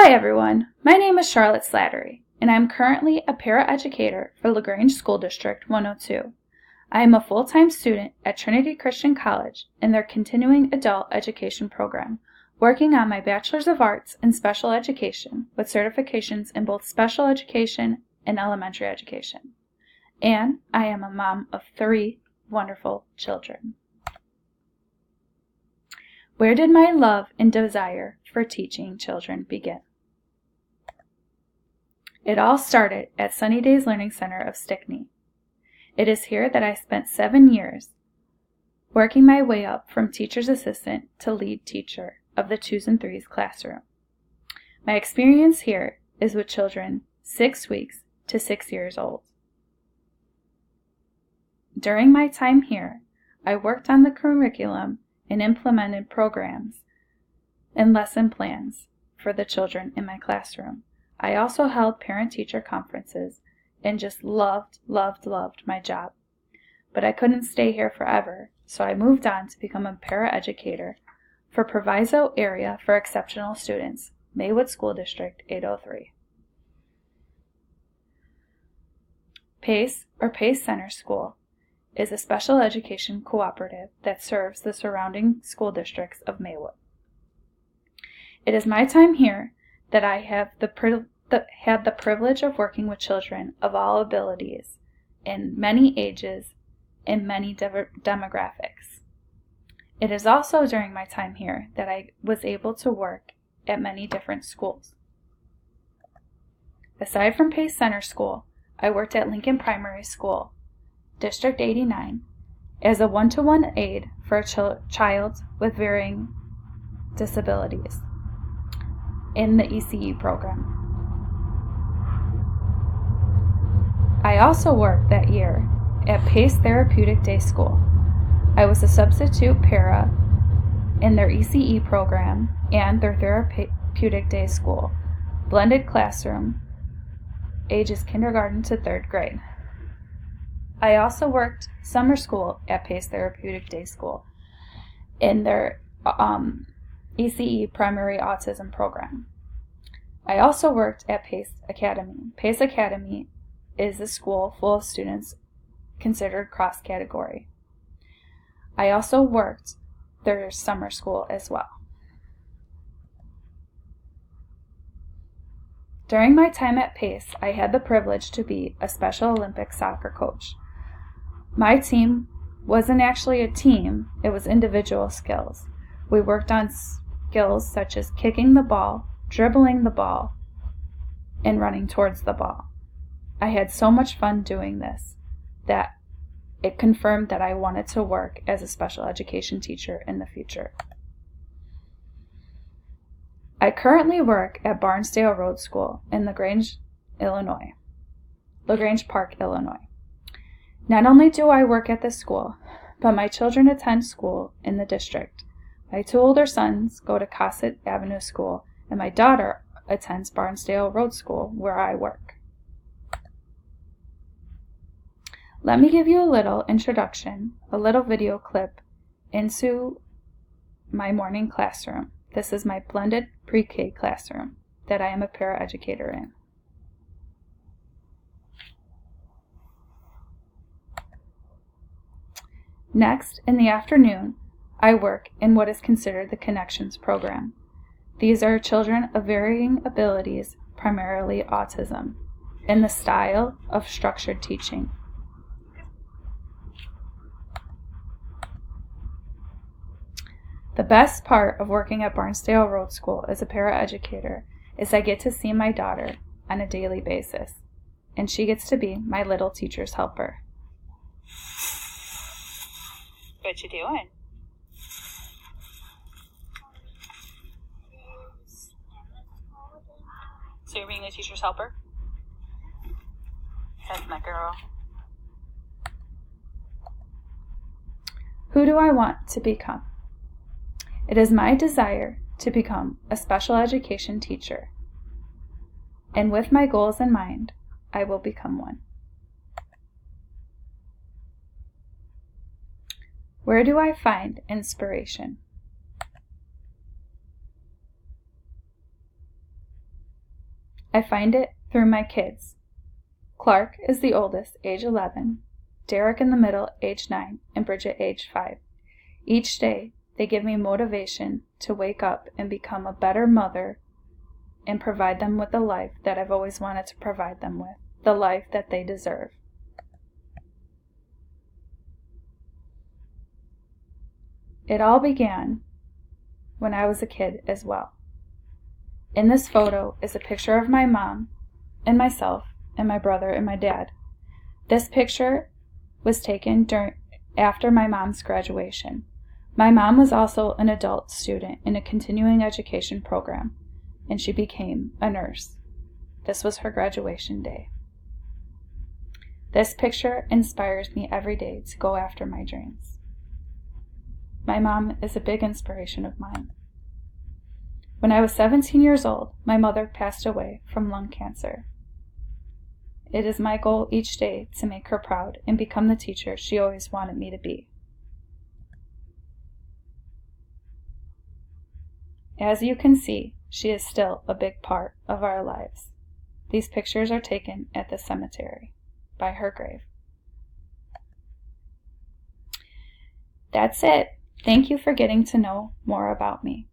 Hi everyone, my name is Charlotte Slattery, and I am currently a paraeducator for LaGrange School District 102. I am a full-time student at Trinity Christian College in their continuing adult education program, working on my Bachelor's of Arts in Special Education with certifications in both special education and elementary education. And I am a mom of 3 wonderful children. Where did my love and desire for teaching children begin? It all started at Sunny Days Learning Center of Stickney. It is here that I spent 7 years, working my way up from teacher's assistant to lead teacher of the 2s and 3s classroom. My experience here is with children 6 weeks to 6 years old. During my time here, I worked on the curriculum and implemented programs and lesson plans for the children in my classroom. I also held parent-teacher conferences and just loved my job. But I couldn't stay here forever, so I moved on to become a paraeducator for Proviso Area for Exceptional Students, Maywood School District 803. PACE, or PACE Center School, is a special education cooperative that serves the surrounding school districts of Maywood. It is my time here that I have had the privilege of working with children of all abilities, in many ages, and many demographics. It is also during my time here that I was able to work at many different schools. Aside from PACE Center School, I worked at Lincoln Primary School, District 89, as a one-to-one aide for a child with varying disabilities in the ECE program. I also worked that year at PACE Therapeutic Day School. I was a substitute para in their ECE program and their Therapeutic Day School, blended classroom, ages kindergarten to 3rd grade. I also worked summer school at PACE Therapeutic Day School in their ECE primary autism program. I also worked at PACE Academy. PACE Academy is a school full of students considered cross-category. I also worked their summer school as well. During my time at PACE, I had the privilege to be a Special Olympics soccer coach. My team wasn't actually a team, it was individual skills. We worked on skills such as kicking the ball, dribbling the ball, and running towards the ball. I had so much fun doing this that it confirmed that I wanted to work as a special education teacher in the future. I currently work at Barnesdale Road School in LaGrange Park, Illinois. Not only do I work at this school, but my children attend school in the district. My 2 older sons go to Cossett Avenue School, and my daughter attends Barnesdale Road School, where I work. Let me give you a little introduction, a little video clip into my morning classroom. This is my blended pre-K classroom that I am a paraeducator in. Next, in the afternoon, I work in what is considered the Connections program. These are children of varying abilities, primarily autism, in the style of structured teaching. The best part of working at Barnesdale Road School as a paraeducator is I get to see my daughter on a daily basis, and she gets to be my little teacher's helper. What you doing? So you're being the teacher's helper? That's my girl. Who do I want to become? It is my desire to become a special education teacher, and with my goals in mind, I will become one. Where do I find inspiration? I find it through my kids. Clark is the oldest, age 11, Derek in the middle, age 9, and Bridget, age 5. Each day, they give me motivation to wake up and become a better mother and provide them with the life that I've always wanted to provide them with, the life that they deserve. It all began when I was a kid as well. In this photo is a picture of my mom and myself and my brother and my dad. This picture was taken after my mom's graduation. My mom was also an adult student in a continuing education program, and she became a nurse. This was her graduation day. This picture inspires me every day to go after my dreams. My mom is a big inspiration of mine. When I was 17 years old, my mother passed away from lung cancer. It is my goal each day to make her proud and become the teacher she always wanted me to be. As you can see, she is still a big part of our lives. These pictures are taken at the cemetery by her grave. That's it. Thank you for getting to know more about me.